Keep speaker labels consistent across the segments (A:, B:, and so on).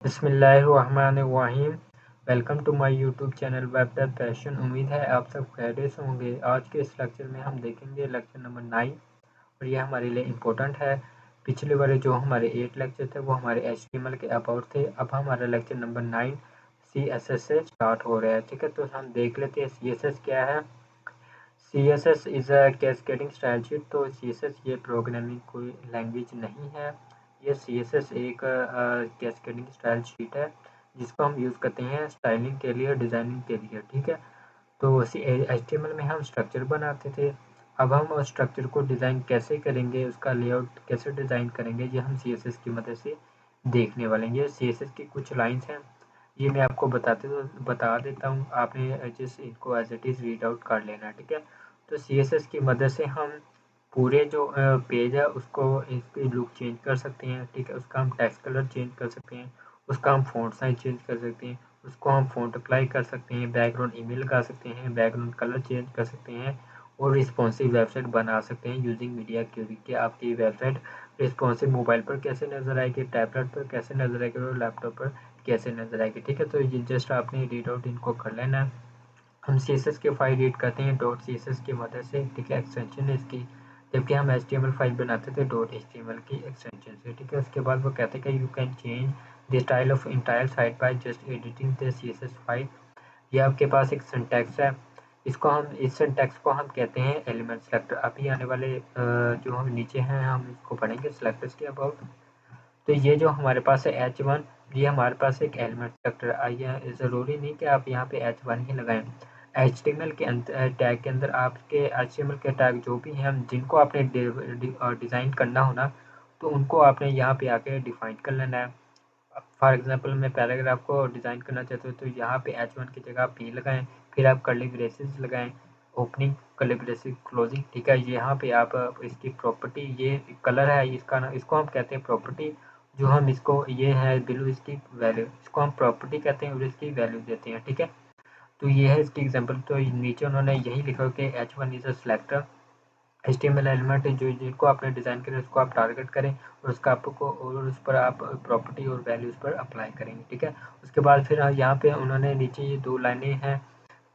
A: बिस्मिल्लाहिर्रहमानिर्रहीम। Welcome to my YouTube channel web dev passion. उम्मीद है आप सब खैरियत से होंगे। आज के इस लेक्चर में हम देखेंगे लेक्चर नंबर 9 और ये हमारे लिए इम्पोर्टेंट है। पिछले वाले जो हमारे 8 लेक्चर थे वो हमारे HTML के अबाउट थे। अब हमारा लेक्चर नंबर 9 CSS से स्टार्ट हो रहा है। ठीक है, तो हम देख लेते हैं CSS क्या है। CSS is a cascading style sheet. तो CSS ये प्रोग्रामिंग कोई लैंग्वेज नहीं है। ये CSS एक कैस्केडिंग स्टाइल शीट है जिसको हम यूज़ करते हैं स्टाइलिंग के लिए, डिज़ाइनिंग के लिए। ठीक है, तो HTML में हम स्ट्रक्चर बनाते थे। अब हम उस स्ट्रक्चर को डिज़ाइन कैसे करेंगे, उसका लेआउट कैसे डिज़ाइन करेंगे, ये हम CSS की मदद से देखने वाले हैं। ये CSS की कुछ लाइन्स हैं, ये मैं आपको बता देता हूँ। आपने जिस इनको as it is read out कर लेना है। ठीक है, तो CSS की मदद से हम पूरे जो पेज है उसको इसकी लुक चेंज कर सकते हैं। ठीक है, उसका हम टेक्स्ट कलर चेंज कर सकते हैं, उसका हम फ़ॉन्ट साइज चेंज कर सकते हैं, उसको हम फ़ॉन्ट अप्लाई कर सकते हैं, बैकग्राउंड इमेज लगा सकते हैं, बैकग्राउंड कलर चेंज कर सकते हैं और रिस्पॉन्सिव वेबसाइट बना सकते हैं यूजिंग मीडिया क्यूरी। कि आपकी वेबसाइट रिस्पॉन्सिव मोबाइल पर कैसे नज़र आएगी, टैबलेट पर कैसे नज़र आएगी और लैपटॉप पर कैसे नज़र आएगी। ठीक है, तो ये जस्ट आपने रीड आउट इनको कर लेना है। हम CSS की फाइल रीड करते हैं .css की मदद से। ठीक है, एक्सटेंशन है इसकी, जबकि हम HTML फाइल बनाते थे .html की एक्सटेंशन से। ठीक है, उसके बाद वो कहते हैं कि you can change the style of entire site by just editing the CSS file. ये आपके पास एक सिंटैक्स है, इस सिंटैक्स को हम कहते हैं एलिमेंट सेलेक्टर। अभी आने वाले जो हम नीचे हैं हम इसको पढ़ेंगे सेलेक्टर्स के अबाउट। तो ये जो हमारे पास है H1, ये हमारे पास एक एलिमेंट सेलेक्टर। आइए, ज़रूरी नहीं कि आप यहाँ पे H1 ही लगाएं। HTML के टैग के अंदर आपके HTML के टैग जो भी हैं जिनको आपने डिज़ाइन करना हो ना, तो उनको आपने यहाँ पे आके डिफाइन कर लेना है। फॉर एग्जांपल मैं पैराग्राफ को डिज़ाइन करना चाहता हूँ तो यहाँ पे H1 की जगह P लगाएं, फिर आप कर्ली ब्रेसेस लगाएं, ओपनिंग कर्ली ब्रेसेस क्लोजिंग। ठीक है, यहाँ पे आप इसकी प्रॉपर्टी, ये कलर है इसका ना, इसको हम कहते हैं प्रॉपर्टी। जो हम इसको, ये है बिलो इसकी वैल्यू, इसको हम प्रॉपर्टी कहते हैं और इसकी वैल्यू देते हैं। ठीक है, तो ये है इसकी एग्जांपल। तो नीचे उन्होंने यही लिखा कि H1 is a selector HTML element जो जिनको आपने डिज़ाइन करें उसको आप टारगेट करें और उसका आपको और उस पर आप प्रॉपर्टी और वैल्यूज़ पर अप्लाई करेंगे। ठीक है, उसके बाद फिर यहाँ पे उन्होंने नीचे ये 2 लाइनें हैं।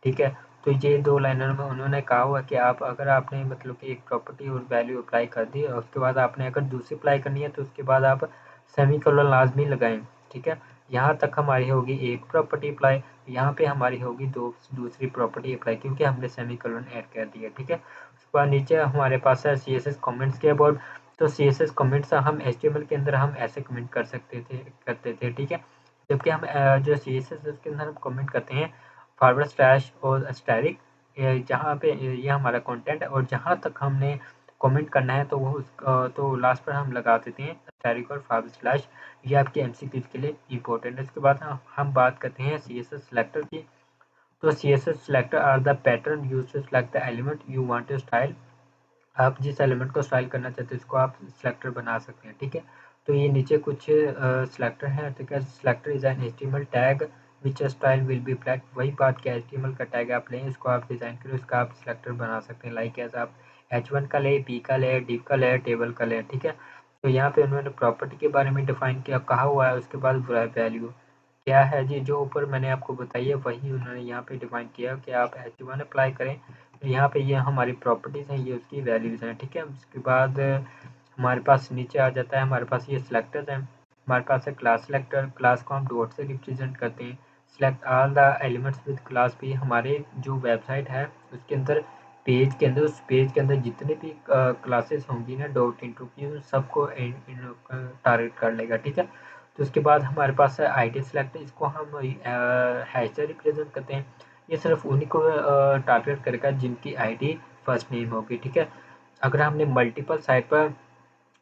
A: ठीक है, तो ये 2 लाइनों में उन्होंने कहा हुआ कि आप अगर आपने मतलब कि एक प्रॉपर्टी और वैल्यू अप्लाई कर दी और उसके बाद आपने अगर दूसरी अप्लाई करनी है तो उसके बाद आप सेमीकोलन लाजमी लगाएं। ठीक है, यहाँ तक हमारी होगी एक प्रॉपर्टी अप्लाई, यहाँ पे हमारी होगी दूसरी प्रॉपर्टी अप्लाई, क्योंकि हमने सेमीकोलन ऐड कर दिया। ठीक है, उसके बाद नीचे हमारे पास है CSS कमेंट्स के अबाउट। तो CSS कमेंट्स हम HTML के अंदर हम ऐसे कमेंट करते थे। ठीक है, जबकि हम जो CSS के अंदर हम कमेंट करते हैं फॉरवर्ड स्लैश और एस्टेरिक, जहाँ पे ये हमारा कंटेंट है और जहाँ तक हमने कमेंट करना है तो वो तो लास्ट पर हम लगा देते हैं एस्टेरिक और फॉरवर्ड स्लैश। ये आपके MCQ के लिए इंपॉर्टेंट है। इसके बाद हम बात करते हैं CSS सेलेक्टर की। तो CSS selector are the pattern used to select the element you want to style. आप जिस एलिमेंट को स्टाइल करना चाहते हैं उसको आप सेलेक्टर बना सकते हैं। ठीक है, तो ये नीचे कुछ सेलेक्टर है। ठीक है, selector is an HTML tag which style will be applied. वही बात कि HTML का टैग आप लें, उसको आप डिज़ाइन करें, उसका आप सेलेक्टर बना सकते हैं। लाइक एज आप H1 का ले, P का ले, div का ले, टेबल का ले। ठीक है, तो यहाँ पे उन्होंने प्रॉपर्टी के बारे में डिफाइन किया, कहा हुआ है। उसके बाद वैल्यू क्या है जी, जो ऊपर मैंने आपको बताई है वही उन्होंने यहाँ पे डिफाइन किया कि आप H1 अप्लाई करें। तो यहाँ पे ये हमारी प्रॉपर्टीज़ हैं, ये उसकी वैल्यूज़ हैं। ठीक है, उसके बाद हमारे पास नीचे आ जाता है, हमारे पास ये सेलेक्टर्स हैं। हमारे पास है क्लास सेलेक्टर, क्लास को हम डॉट से रिप्रेजेंट करते हैं। Select all the elements with class भी हमारे जो वेबसाइट है उसके अंदर पेज के अंदर, उस पेज के अंदर जितने भी क्लासेस होंगी ना डॉट इंटू की, उन सबको टारगेट कर लेगा। ठीक है, तो उसके बाद हमारे पास है ID सेलेक्ट, इसको हम हैश से रिप्रेजेंट करते हैं। ये सिर्फ उन्हीं को टारगेट करेगा जिनकी ID फर्स्ट नेम होगी। ठीक है, अगर हमने मल्टीपल साइट पर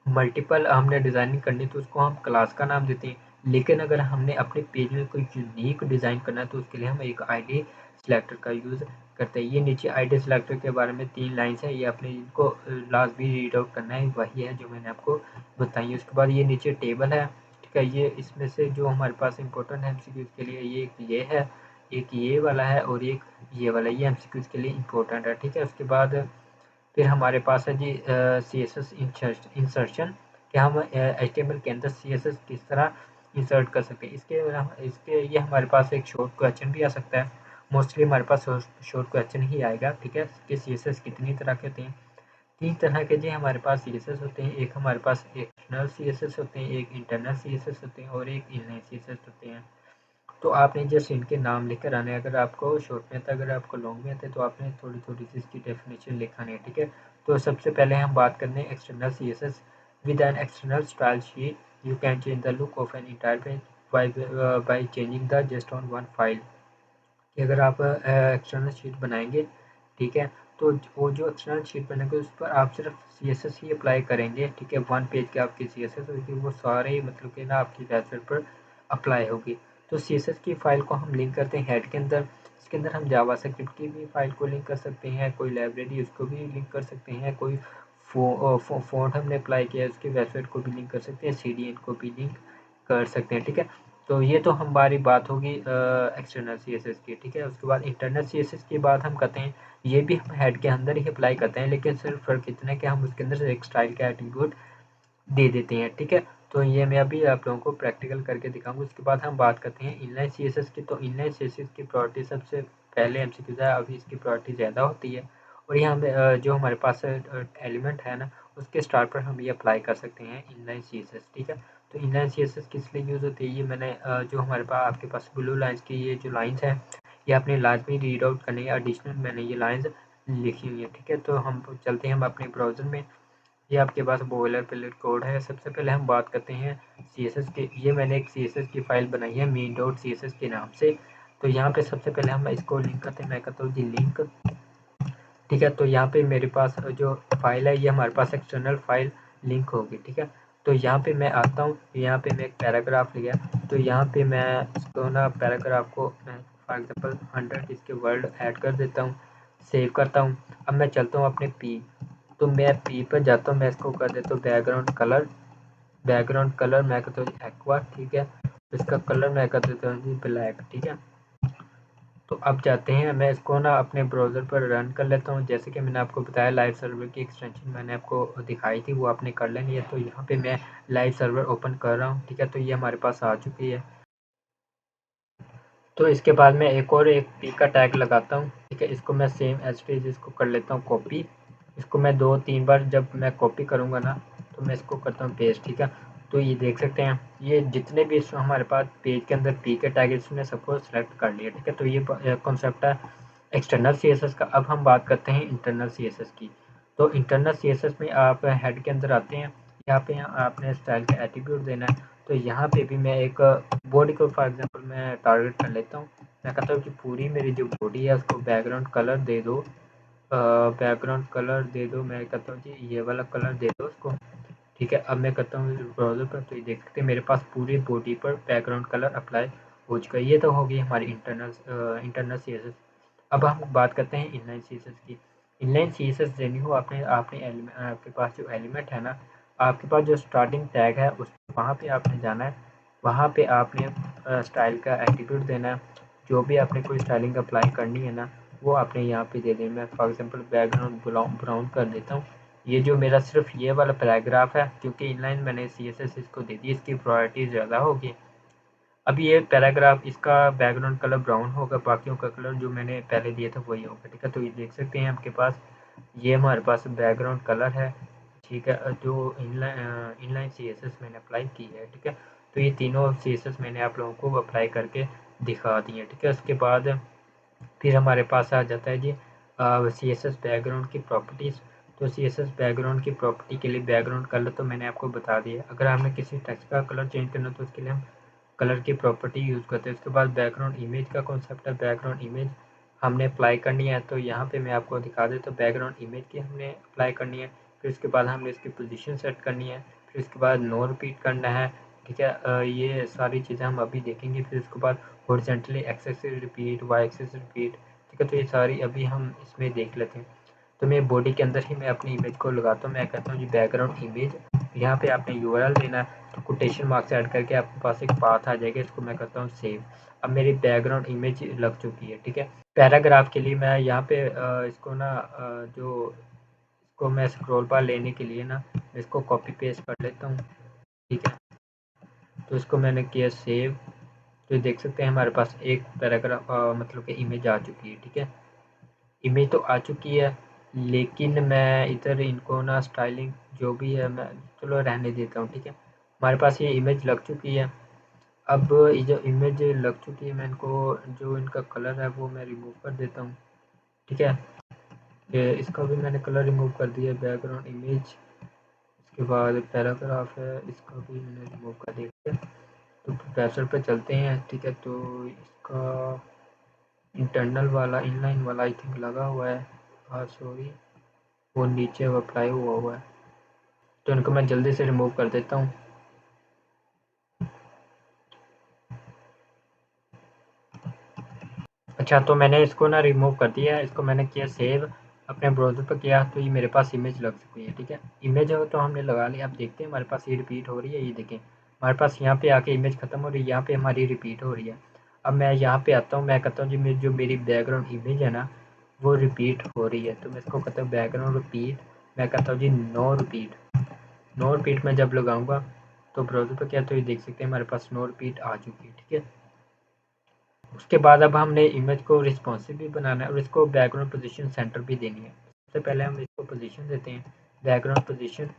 A: मल्टीपल हमने डिज़ाइनिंग करनी तो उसको हम क्लास का नाम देते हैं। लेकिन अगर हमने अपने पेज में कोई यूनिक डिज़ाइन करना है तो उसके लिए हम एक ID सेलेक्टर का यूज़ करते हैं। ये नीचे ID सेलेक्टर के बारे में 3 लाइन्स है, ये आपने इनको लास्ट भी रीड आउट करना है, वही है जो मैंने आपको बताई है। उसके बाद ये नीचे टेबल है। ठीक है, ये इसमें से जो हमारे पास इंपॉर्टेंट है MCQs के लिए, ये है, एक ये वाला है और एक ये वाला, ये MCQs के लिए इंपॉर्टेंट है। ठीक है, उसके बाद फिर हमारे पास है जी CSS इंसर्शन, कि हम HTML के अंदर CSS किस तरह इंसर्ट कर सकते हैं। इसके ये हमारे पास एक शॉर्ट क्वेश्चन भी आ सकता है। मोस्टली हमारे पास शॉर्ट क्वेश्चन ही आएगा, ठीक है। कि CSS कितनी तरह के होते हैं। 3 तरह के जी हमारे पास CSS होते हैं। एक हमारे पास एक्सटर्नल CSS होते हैं, एक इंटरनल CSS होते हैं और एक इनलाइन CSS होते हैं। तो आपने जस्ट इनके नाम लिखकर आने हैं। अगर आपको शॉर्ट में आता है, अगर आपको लॉन्ग में आता है तो आपने थोड़ी सी इसकी डेफिनेशन लिखानी है, ठीक है। तो सबसे पहले हम बात करते हैं external CSS। With an external style sheet you can change the look of an entire page by changing the just on one file. कि अगर आप एक्सटर्नल शीट बनाएंगे, ठीक है, तो वो जो एक्सटर्नल शीट बनेगा उस पर आप सिर्फ CSS ही अप्लाई करेंगे, ठीक है। वन पेज के आपकी CSS होगी, वो सारे मतलब कि ना आपकी वेबसाइट पर अप्लाई होगी। तो CSS की फाइल को हम लिंक करते हैं हेड के अंदर। इसके अंदर हम जावास्क्रिप्ट की भी फाइल को लिंक कर सकते हैं, कोई लाइब्रेरी उसको भी लिंक कर सकते हैं, कोई फ़ॉन्ट हमने अप्लाई किया है उसकी वेबसाइट को भी लिंक कर सकते हैं, CDN को भी लिंक कर सकते हैं, ठीक है। तो ये तो हमारी बात होगी एक्सटर्नल CSS की, ठीक है। उसके बाद इंटरनल CSS की बात हम करते हैं। ये भी हम हेड के अंदर ही अप्लाई करते हैं, लेकिन सिर्फ फ़र्क इतना है कि हम उसके अंदर एक स्टाइल का एट्रीब्यूट दे देते हैं, ठीक है। तो ये मैं अभी आप लोगों को प्रैक्टिकल करके दिखाऊंगा। उसके बाद हम बात करते हैं इनलाइन CSS की। तो इनलाइन CSS की प्रायोरिटी सबसे पहले MCQ है, अभी इसकी प्रायोरिटी ज़्यादा होती है। और यहाँ पे जो हमारे पास एलिमेंट है ना, उसके स्टार पर हम ये अप्लाई कर सकते हैं इनलाइन CSS, ठीक है। तो इनलाइन CSS किस लिए यूज़ होती है, ये मैंने जो हमारे पास आपके पास ब्लू लाइन्स की ये जो लाइन्स हैं, ये आपने लाजमी रीड आउट करनी है। एडिशनल मैंने ये लाइन्स लिखी हुई है, ठीक है। तो हम चलते हैं हम अपने ब्राउज़र में। ये आपके पास बॉयलर प्लेट कोड है। सबसे पहले हम बात करते हैं CSS के। ये मैंने एक CSS की फाइल बनाई है main.css के नाम से। तो यहाँ पे सबसे पहले हम इसको लिंक करते हैं। मैं करता हूँ जी लिंक, ठीक है। तो यहाँ पे मेरे पास जो फाइल है ये हमारे पास एक्सटर्नल फाइल लिंक होगी, ठीक है। तो यहाँ पे मैं आता हूँ, यहाँ पे मैं एक पैराग्राफ लिया, तो यहाँ पे मैं इसको ना पैराग्राफ को मैं फॉर एग्जांपल 100 इसके वर्ड ऐड कर देता हूँ, सेव करता हूँ। अब मैं चलता हूँ अपने P, तो मैं P पर जाता हूँ, मैं इसको कर देता हूँ बैकग्राउंड कलर मैं करता हूँ एक्वा, ठीक है। इसका कलर मैं कर देता हूँ जी ब्लैक, ठीक है। तो अब जाते हैं, मैं इसको ना अपने ब्राउज़र पर रन कर लेता हूँ। जैसे कि मैंने आपको बताया लाइव सर्वर की एक्सटेंशन मैंने आपको दिखाई थी, वो आपने कर लेनी है। तो यहाँ पे मैं लाइव सर्वर ओपन कर रहा हूँ, ठीक है। तो ये हमारे पास आ चुकी है। तो इसके बाद मैं एक पी का टैग लगाता हूँ, ठीक है। इसको मैं सेम एज इट इज़ इसको कर लेता हूँ कॉपी। इसको मैं 2-3 बार जब मैं कॉपी करूँगा ना, तो मैं इसको करता हूँ पेस्ट, ठीक है। तो ये देख सकते हैं, ये जितने भी हमारे पास पेज के अंदर पी के टैग इसने सबको सेलेक्ट कर लिया, ठीक है। तो ये कॉन्सेप्ट है एक्सटर्नल CSS का। अब हम बात करते हैं इंटरनल CSS की। तो इंटरनल CSS में आप हेड के अंदर आते हैं, यहाँ पे आपने स्टाइल का एट्रीब्यूट देना है। तो यहाँ पे भी मैं एक बॉडी को फॉर एग्जांपल मैं टारगेट कर लेता हूँ। मैं कहता हूँ कि पूरी मेरी जो बॉडी है उसको बैकग्राउंड कलर दे दो, मैं कहता हूँ जी ये वाला कलर दे दो उसको, ठीक है। अब मैं करता हूँ ब्राउज़र पर, तो ये देख सकते हैं मेरे पास पूरी बॉडी पर बैकग्राउंड कलर अप्लाई हो चुका है। ये तो होगी हमारी इंटरनल CSS। अब हम बात करते हैं इनलाइन CSS की। इनलाइन CSS देनी हो आपने आपके पास जो एलिमेंट है ना, आपके पास जो स्टार्टिंग टैग है उस वहाँ पे आपने जाना है। वहाँ पे आपने स्टाइल का एट्रीब्यूट देना है। जो भी आपने कोई स्टाइलिंग अप्लाई करनी है ना, वो आपने यहाँ पे दे देना। मैं फॉर एग्जांपल बैकग्राउंड ब्राउन कर देता हूँ। ये जो मेरा सिर्फ ये वाला पैराग्राफ है, क्योंकि इनलाइन मैंने CSS इसको दे दी, इसकी प्रायोरिटी ज़्यादा होगी। अब ये पैराग्राफ इसका बैकग्राउंड कलर ब्राउन होगा, बाकियों का कलर जो मैंने पहले दिया था वही होगा, ठीक है। तो ये देख सकते हैं आपके पास ये हमारे पास बैकग्राउंड कलर है, ठीक है, जो इनलाइन CSS मैंने अप्लाई की है, ठीक है। तो ये तीनों CSS मैंने आप लोगों को अप्लाई करके दिखा दी है, ठीक है। उसके बाद फिर हमारे पास आ जाता है जी CSS बैकग्राउंड की प्रॉपर्टीज़। तो CSS बैकग्राउंड की प्रॉपर्टी के लिए बैकग्राउंड कलर तो मैंने आपको बता दिया। अगर हमें किसी टेक्स्ट का कलर चेंज करना तो उसके लिए हम कलर की प्रॉपर्टी यूज़ करते हैं। उसके बाद बैकग्राउंड इमेज का कॉन्सेप्ट है, बैकग्राउंड इमेज हमने अप्लाई करनी है। तो यहाँ पे मैं आपको दिखा देता हूँ, बैकग्राउंड इमेज की हमने अप्लाई करनी है। फिर उसके बाद हमने इसकी पोजीशन सेट करनी है। फिर उसके बाद नो रिपीट करना है, ठीक है। ये सारी चीज़ें हम अभी देखेंगे। फिर उसके बाद horizontally X axis repeat, Y axis repeat, ठीक है। तो ये सारी अभी हम इसमें देख लेते हैं। तो मैं बॉडी के अंदर ही मैं अपनी इमेज को लगाता हूँ। मैं कहता हूँ जी बैकग्राउंड इमेज, यहाँ पे आपने URL देना है। तो कोटेशन मार्क्स ऐड करके आपके पास एक पाथ आ जाएगा, इसको मैं करता हूँ सेव। अब मेरी बैकग्राउंड इमेज लग चुकी है, ठीक है। पैराग्राफ के लिए मैं यहाँ पे इसको ना जो इसको मैं स्क्रॉल बार लेने के लिए ना इसको कॉपी पेस्ट कर लेता हूँ, ठीक है। तो इसको मैंने किया सेव। तो देख सकते हैं हमारे पास एक पैराग्राफ मतलब कि इमेज आ चुकी है। ठीक है, इमेज तो आ चुकी है, लेकिन मैं इधर इनको ना स्टाइलिंग जो भी है मैं चलो रहने देता हूँ। ठीक है, हमारे पास ये इमेज लग चुकी है। अब ये जो इमेज लग चुकी है, मैं इनको जो इनका कलर है वो मैं रिमूव कर देता हूँ। ठीक है, ये इसका भी मैंने कलर रिमूव कर दिया। बैकग्राउंड इमेज, इसके बाद पैराग्राफ है, इसका भी मैंने रिमूव कर दिया। तो प्रोफेसर पे चलते हैं। ठीक है, तो इसका इंटरनल वाला इनलाइन वाला आई थिंक लगा हुआ है। हाँ सॉरी, वो नीचे अप्लाई हुआ है, तो इनको मैं जल्दी से रिमूव कर देता हूँ। अच्छा, तो मैंने इसको ना रिमूव कर दिया है, इसको मैंने किया सेव, अपने ब्राउज़र पर किया, तो ये मेरे पास इमेज लग चुकी है। ठीक है, इमेज हो तो हमने लगा लिया। अब देखते हैं हमारे पास ये रिपीट हो रही है। ये देखें हमारे पास यहाँ पे आके इमेज ख़त्म हो रही है, यहाँ पे हमारी रिपीट हो रही है। अब मैं यहाँ पे आता हूँ, मैं कहता हूँ जी जो मेरी बैकग्राउंड इमेज है ना वो रिपीट हो रही है, तो मैं इसको कहता हूँ बैकग्राउंड रिपीट। मैं कहता हूँ जी नो रिपीट। नो रिपीट मैं जब लगाऊंगा तो ब्राउज़र पर क्या, तो ये देख सकते हैं हमारे पास नो रिपीट आ चुकी है। ठीक है, उसके बाद अब हमने इमेज को रिस्पॉन्सिव भी बनाना है और इसको बैकग्राउंड पोजीशन सेंटर भी देनी है। सबसे पहले हम इसको पोजीशन देते हैं, बैकग्राउंड पोजीशन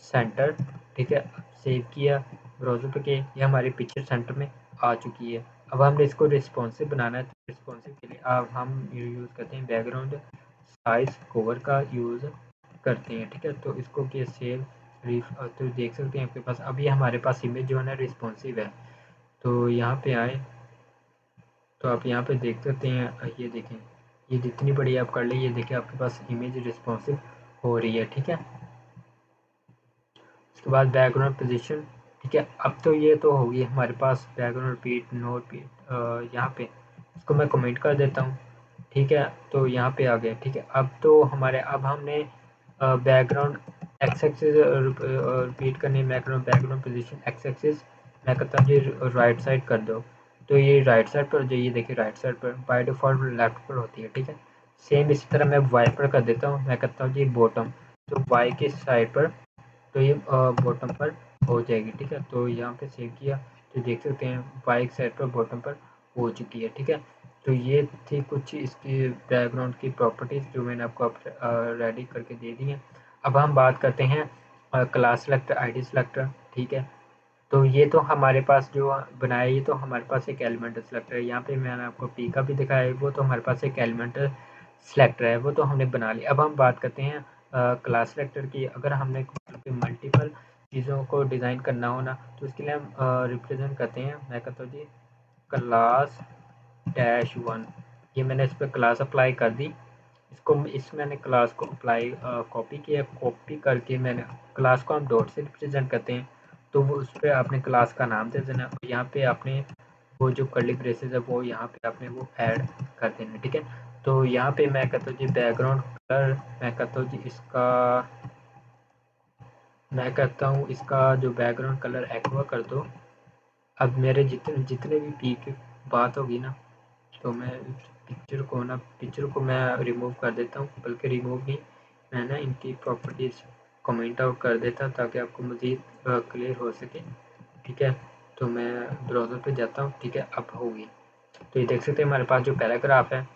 A: सेंटर। ठीक है, सेव किया, ब्राउज़र पे किया, ये हमारी पिक्चर सेंटर में आ चुकी है। अब हमने इसको रिस्पॉन्सिव बनाना है, तो रिस्पॉन्सिव के लिए अब हम यूज़ करते हैं बैकग्राउंड साइज कवर का यूज़ करते हैं। ठीक है, तो इसको किया सेव। तो देख सकते हैं आपके पास अभी हमारे पास इमेज जो है ना रिस्पॉन्सिव है। तो यहाँ पे आए तो आप यहाँ पे देख सकते हैं, ये देखें, ये जितनी बड़ी आप कर ले, ये देखिए आपके पास इमेज रिस्पॉन्सिव हो रही है। ठीक है, उसके बाद बैकग्राउंड पोजीशन। ठीक है, अब तो ये तो होगी हमारे पास बैकग्राउंड रिपीट नो रिपीट। यहाँ पे इसको मैं कमेंट कर देता हूँ। ठीक है, तो यहाँ पे आ गया। ठीक है, अब तो हमारे अब हमने बैकग्राउंड एक्स एक्सिस रिपीट करनी है। बैकग्राउंड पोजीशन एक्स एक्सिस मैं कहता हूँ जी राइट साइड कर दो, तो ये राइट साइड पर जो ये देखिए राइट साइड पर बाय डिफ़ॉल्ट लेफ्ट पर होती है। ठीक है, सेम इसी तरह मैं वाई पर कर देता हूँ, मैं कहता हूँ जी बॉटम, तो वाई की साइड पर, तो ये बॉटम पर हो जाएगी। ठीक है, तो यहाँ पे सेव किया, तो देख सकते हैं वाई साइड पर बॉटम पर हो चुकी है। ठीक है, तो ये थी कुछ इसकी बैकग्राउंड की प्रॉपर्टीज़ जो मैंने आपको रेडी करके दे दी हैं। अब हम बात करते हैं क्लास सेलेक्टर, आईडी सेलेक्टर। ठीक है, तो ये तो हमारे पास जो बनाया, ये तो हमारे पास एक एलिमेंट सेलेक्टर है। यहाँ पे मैंने आपको पी का भी दिखाया है, वो तो हमारे पास एक एलिमेंट सेलेक्टर है, वो तो हमने बना लिया। अब हम बात करते हैं क्लास सेलेक्टर की। अगर हमने मल्टीपल चीज़ों को डिज़ाइन करना हो ना, तो उसके लिए हम रिप्रेजेंट करते हैं। मैं कहता हूँ जी क्लास डैश वन, ये मैंने इस पर क्लास अप्लाई कर दी। इस मैंने क्लास को अप्लाई कॉपी किया, कॉपी करके मैंने क्लास को हम डॉट से रिप्रेजेंट करते हैं, तो वो उस पर आपने क्लास का नाम दे देना और यहाँ पे आपने वो जो कर्ली ब्रेसेस है वो यहाँ पे आपने वो ऐड कर देना। ठीक है, तो यहाँ पे मैं कहता हूँ जी बैकग्राउंड कलर, मैं कहता हूँ जी इसका जो बैकग्राउंड कलर एक्वा कर दो। अब मेरे जितने जितने भी पी की बात होगी ना, तो मैं पिक्चर को मैं रिमूव कर देता हूँ, बल्कि रिमूव नहीं, मैं ना इनकी प्रॉपर्टीज़ कमेंट आउट कर देता हूँ ताकि आपको मज़ीद क्लियर हो सके। ठीक है, तो मैं ब्राउज़र पे जाता हूँ। ठीक है, अब होगी, तो ये देख सकते हैं हमारे पास जो पैराग्राफ है,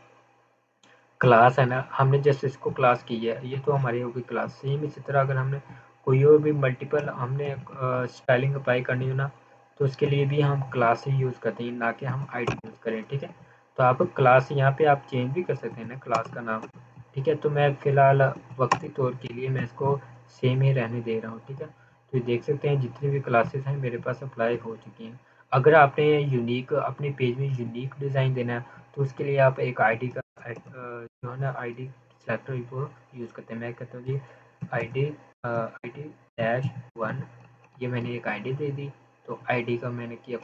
A: क्लास है ना, हमने जैसे इसको क्लास की है, ये तो हमारी होगी क्लास। सेम इसी तरह अगर हमने कोई और भी मल्टीपल हमने स्टाइलिंग अप्लाई करनी हो ना, तो उसके लिए भी हम क्लास ही यूज़ करते हैं, ना कि हम आईडी यूज़ करें। ठीक है, तो आप क्लास यहाँ पे आप चेंज भी कर सकते हैं ना क्लास का नाम। ठीक है, तो मैं फ़िलहाल वक्ती तौर के लिए मैं इसको सेम ही रहने दे रहा हूँ। ठीक है, तो ये देख सकते हैं जितनी भी क्लासेस हैं मेरे पास अप्लाई हो चुकी हैं। अगर आपने यूनिक अपने पेज में यूनिक डिज़ाइन देना है, तो उसके लिए आप एक आईडी का जो है ना आईडी सेलेक्टर को यूज़ करते हैं। मैं कहता हूँ जी आईडी डैश वन, ये मैंने एक आईडी दे दी, तो आईडी का मैंने किया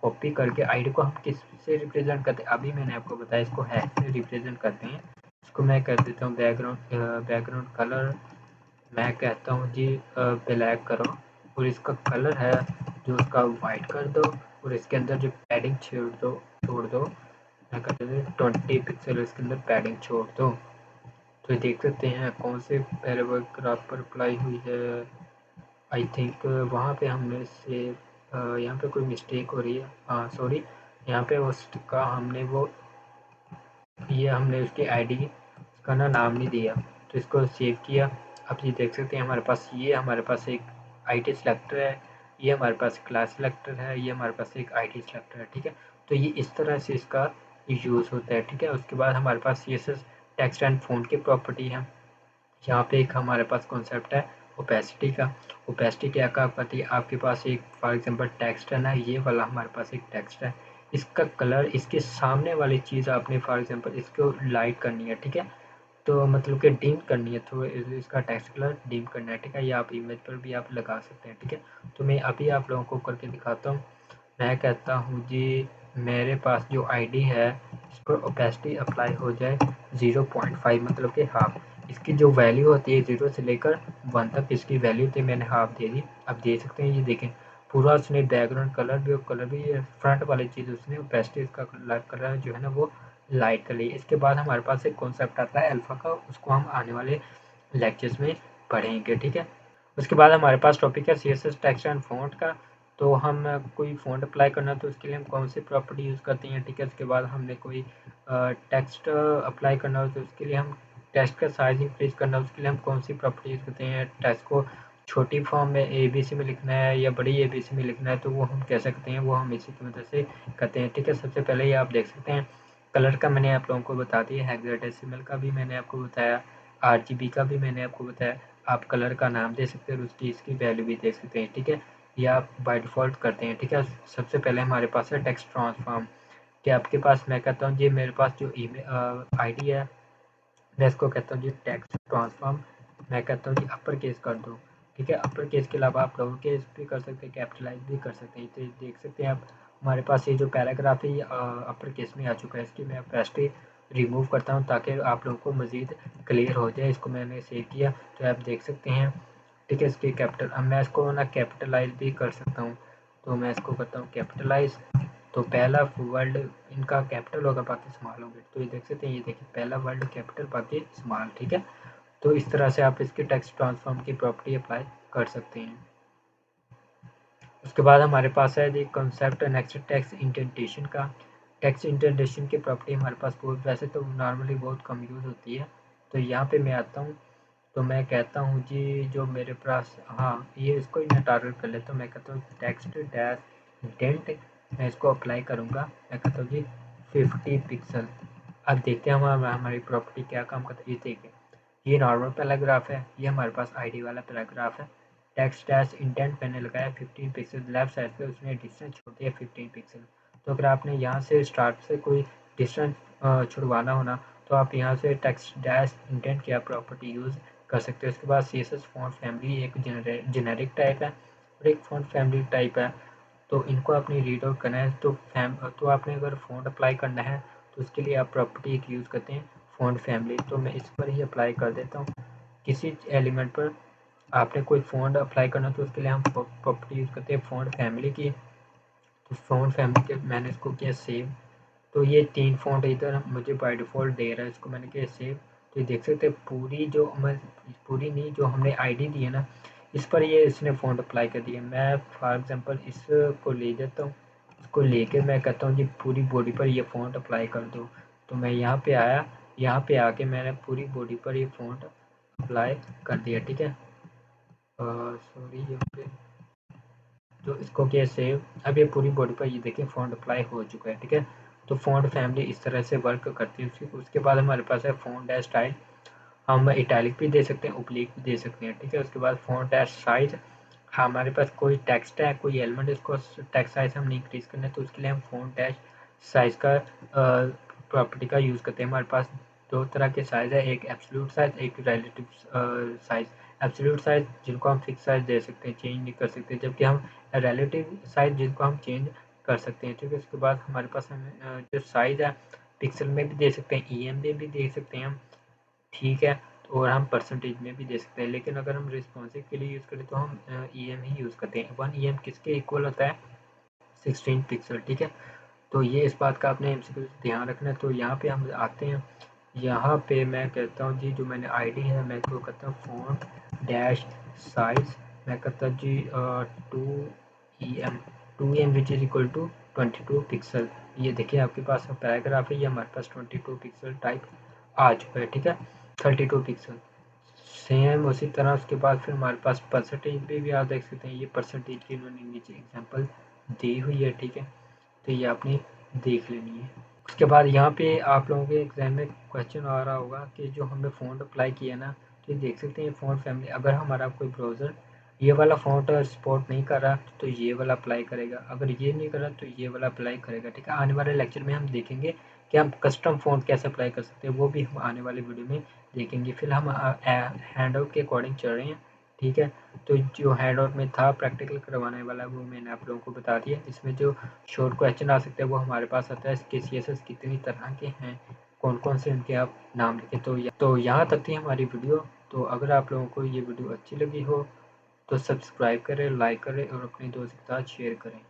A: कॉपी करके आईडी को हम किस से रिप्रेजेंट करते हैं, अभी मैंने आपको बताया इसको हैश से रिप्रेजेंट करते हैं। इसको मैं कर देता हूँ बैकग्राउंड कलर, मैं कहता हूँ जी ब्लैक करो, और इसका कलर है जो उसका वाइट कर दो, और इसके अंदर जो पैडिंग छोड़ दो, मैं कहता हूँ 20 पिक्सल इसके अंदर पैडिंग छोड़ दो। तो ये देख सकते हैं कौन से पैराग्राफ पर अप्लाई हुई है। आई थिंक वहाँ पे हमने से यहाँ पे कोई मिस्टेक हो रही है, हाँ सॉरी, यहाँ पे उसका हमने वो ये हमने उसकी आईडी का नाम नहीं दिया, तो इसको सेव किया। अब ये देख सकते हैं हमारे पास एक आईडी सिलेक्टर है, ये हमारे पास क्लास सिलेक्टर है, ये हमारे पास एक आईडी सिलेक्टर है, ठीक है। तो ये इस तरह से इसका यूज़ होता है, ठीक है। उसके बाद हमारे पास ये सब टेक्स्ट एंड फ़ॉन्ट की प्रॉपर्टी है। यहाँ पे एक हमारे पास कॉन्सेप्ट है ओपेसिटी का। ओपेसिटी क्या काम करती है, आपके पास एक फॉर एग्जांपल टेक्स्ट है ना, ये वाला हमारे पास एक टेक्स्ट है, इसका कलर इसके सामने वाली चीज़ आपने फॉर एग्जांपल इसको लाइट करनी है, ठीक है। तो मतलब कि डिम करनी है, तो इसका टेक्स्ट कलर डिम करना है, ठीक है। या आप इमेज पर भी आप लगा सकते हैं, ठीक है। तो मैं अभी आप लोगों को करके दिखाता हूँ। मैं कहता हूँ जी मेरे पास जो आईडी है इस पर ओपेसिटी अप्लाई हो जाए 0.5 मतलब कि हाफ। इसकी जो वैल्यू होती है 0 से लेकर 1 तक इसकी वैल्यू थी, मैंने हाफ दे दी। अब देख सकते हैं, ये देखें पूरा उसने बैकग्राउंड कलर भी और कलर भी फ्रंट वाली चीज़ उसने ओपेसिटी इसका कलर जो है ना वो लाइट कर ली। इसके बाद हमारे पास एक कॉन्सेप्ट आता है अल्फ़ा का, उसको हम आने वाले लेक्चर्स में पढ़ेंगे, ठीक है। उसके बाद हमारे पास टॉपिक है CSS टेक्स्ट एंड फ़ॉन्ट का। तो हम कोई फ़ॉन्ट अप्लाई करना तो उसके लिए हम कौन सी प्रॉपर्टी यूज़ करते हैं, ठीक है। उसके बाद हमने कोई टेक्स्ट अप्लाई करना हो तो उसके लिए हम टेक्स्ट का साइज इंक्रीज करना है, उसके लिए हम कौन सी प्रॉपर्टी यूज़ करते हैं। टेक्स्ट को छोटी फॉर्म में ABC में लिखना है या बड़ी ABC में लिखना है, तो वो हम कह सकते हैं, वो हम इसी की मदद से करते हैं, ठीक है। सबसे पहले ये आप देख सकते हैं कलर का मैंने आप लोगों को बता दिया, हेक्साडेसिमल का भी मैंने आपको बताया, RGB का भी मैंने आपको बताया। आप कलर का नाम दे सकते हैं और उसकी इसकी वैल्यू भी दे सकते हैं, ठीक है। ये आप बाय डिफ़ॉल्ट करते हैं, ठीक है। सबसे पहले हमारे पास है टेक्स्ट ट्रांसफॉर्म, कि आपके पास मैं कहता हूँ जी मेरे पास जो आईडी है मैं इसको कहता हूँ जी टेक्स्ट ट्रांसफॉर्म। मैं कहता हूँ जी अपर केस कर दो, ठीक है। अपर केस के अलावा आप लोअर केस भी कर सकते हैं, कैपिटलाइज भी कर सकते हैं। तो देख सकते हैं आप हमारे पास ये जो पैराग्राफ है ये अपर केस में आ चुका है। इसकी मैं ओपेसिटी रिमूव करता हूँ ताकि आप लोगों को मज़ीद क्लियर हो जाए। इसको मैंने सेव किया तो आप देख सकते हैं, ठीक है। इसके कैपिटल, अब मैं इसको ना कैपिटलाइज भी कर सकता हूँ, तो मैं इसको करता हूँ कैपिटलाइज। तो पहला वर्ड इनका कैपिटल होगा, बाकी स्मॉल होंगे। तो ये देख सकते हैं, ये देखिए पहला वर्ड कैपिटल बाकी स्मॉल, ठीक है। तो इस तरह से आप इसके टेक्स्ट ट्रांसफॉर्म की प्रॉपर्टी अप्लाई कर सकते हैं। उसके बाद हमारे पास है जी कॉन्सेप्ट नेक्स्ट टेक्स्ट इंडेंटेशन का। टेक्स्ट इंडेंटेशन की प्रॉपर्टी हमारे पास बहुत, वैसे तो नॉर्मली बहुत कम यूज़ होती है। तो यहाँ पे मैं आता हूँ, तो मैं कहता हूँ जी जो मेरे पास, हाँ ये इसको ही मैं टारगेट कर लेता हूँ। मैं कहता हूँ टेक्स्ट डैश इंडेंट, मैं इसको अप्लाई करूँगा। मैं कहता हूँ जी 50 पिक्सल। अब देखते हैं हमारी प्रॉपर्टी क्या काम करता है। ये देखिए ये नॉर्मल पैराग्राफ है, ये हमारे पास आईडी वाला पैराग्राफ है। टेक्स्ट डैश इंडेंट मैंने लगाया 15 पिक्सल, लेफ्ट साइड पे उसने डिस्टेंस छोड़ दिया 15 पिक्सल। तो अगर आपने यहाँ से स्टार्ट से कोई डिस्टेंस छुड़वाना होना तो आप यहाँ से टेक्स्ट डैश इंडेंट की आप प्रॉपर्टी यूज़ कर सकते हो। उसके बाद CSS फॉन्ट फैमिली एक जेनेरिक टाइप है और एक फॉन्ट फैमिली टाइप है। तो इनको आपने रीड आउट करना है, तो आपने अगर फ़ॉन्ट अप्लाई करना है तो उसके लिए आप प्रॉपर्टी एक यूज़ करते हैं फ़ॉन्ट फैमिली। तो मैं इस पर ही अप्लाई कर देता हूँ। किसी एलिमेंट पर आपने कोई फ़ॉन्ट अप्लाई करना तो उसके लिए हम प्रॉपर्टी यूज़ करते हैं फ़ॉन्ट फैमिली की। तो फ़ॉन्ट फैमिली के मैंने इसको किया सेव। तो ये 3 फ़ॉन्ट इधर मुझे बाय डिफ़ॉल्ट दे रहा है, इसको मैंने किया सेव। तो ये देख सकते हैं पूरी नहीं जो हमने आईडी दी है ना, इस पर ये इसने फ़ॉन्ट अप्लाई कर दिया। मैं फॉर एग्जांपल इसको ले जाता हूँ, इसको लेके मैं कहता हूँ जी पूरी बॉडी पर ये फ़ॉन्ट अप्लाई कर दो। तो मैं यहाँ पे आया, यहाँ पे आके मैंने पूरी बॉडी पर ये फ़ॉन्ट अप्लाई कर दिया, ठीक है। सॉरी यहाँ पे, तो इसको किया सेव। अब ये पूरी बॉडी पर ये देखिए फ़ॉन्ट अप्लाई हो चुका है, ठीक है। तो फ़ॉन्ट फैमिली इस तरह से वर्क करती है। उसके बाद हमारे पास है फ़ॉन्ट डैश स्टाइल, हम इटैलिक भी दे सकते हैं, ओब्लिक भी दे सकते हैं, ठीक है। उसके बाद फ़ॉन्ट डैश साइज़, हमारे पास कोई टेक्स्ट है, कोई एलिमेंट, इसको टेक्स्ट साइज़ हमने इंक्रीज़ करना है तो उसके लिए हम फ़ॉन्ट डैश साइज़ का प्रॉपर्टी का यूज़ करते हैं। हमारे पास 2 तरह के साइज़ है, एक एब्सोल्यूट साइज़, एक रिलेटिव साइज़। एब्सोल्यूट साइज़ जिनको हम फिक्स साइज़ दे सकते हैं, चेंज नहीं कर सकते, जबकि हम रिलेटिव साइज़ जिनको हम चेंज कर सकते हैं, ठीक है। उसके बाद हमारे पास हमें जो साइज़ है पिक्सल में भी दे सकते हैं, EM में भी दे सकते हैं हम, ठीक है। और हम परसेंटेज में भी दे सकते हैं, लेकिन अगर हम रिस्पॉन्सिव के लिए यूज़ करें तो हम EM ही यूज़ करते हैं। 1 EM किसके इक्वल होता है, 16 पिक्सल, ठीक है। तो ये इस बात का आपने MCQ ध्यान रखना है। तो यहाँ पे हम आते हैं, यहाँ पे मैं कहता हूँ जी जो मैंने आईडी है मैं इसको कहता हूँ फ़ॉन्ट डैश साइज़, मैं कहता हूँ जी 2 EM, 2m which is equal to 22 pixel. ये देखिए आपके पास पैराग्राफ है, ये हमारे पास 22 पिक्सल टाइप आ चुका है, ठीक है, 32 पिक्सल। सेम उसी तरह उसके बाद फिर हमारे पास परसेंटेज भी आप देख सकते हैं, ये परसेंटेज की इन्होंने नीचे एग्जांपल दी हुई है, ठीक है, तो ये आपने देख लेनी है। उसके बाद यहाँ पे आप लोगों के एग्जाम में क्वेश्चन आ रहा होगा कि जो हमने फ़ॉन्ट अप्लाई किया ना, तो ये देख सकते हैं फ़ॉन्ट फैमिली, अगर हमारा कोई ब्राउज़र ये वाला फ़ॉन्ट सपोर्ट नहीं कर रहा तो ये वाला अप्लाई करेगा, अगर ये नहीं कर रहा तो ये वाला अप्लाई करेगा, ठीक है। आने वाले लेक्चर में हम देखेंगे कि हम कस्टम फ़ॉन्ट कैसे अप्लाई कर सकते हैं, वो भी हम आने वाले वीडियो में देखेंगे। फिर हम हैंड आउट के अकॉर्डिंग चल रहे हैं, ठीक है। तो जो हैंड आउट में था प्रैक्टिकल करवाने वाला वो मैंने आप लोगों को बता दिया। इसमें जो शॉर्ट क्वेश्चन आ सकते हैं वो हमारे पास आता है इसके CSS कितनी तरह के हैं, कौन कौन से उनके आप नाम लिखें। तो यहाँ तक थी हमारी वीडियो। तो अगर आप लोगों को ये वीडियो अच्छी लगी हो तो सब्सक्राइब करें, लाइक करें और अपने दोस्त के साथ शेयर करें।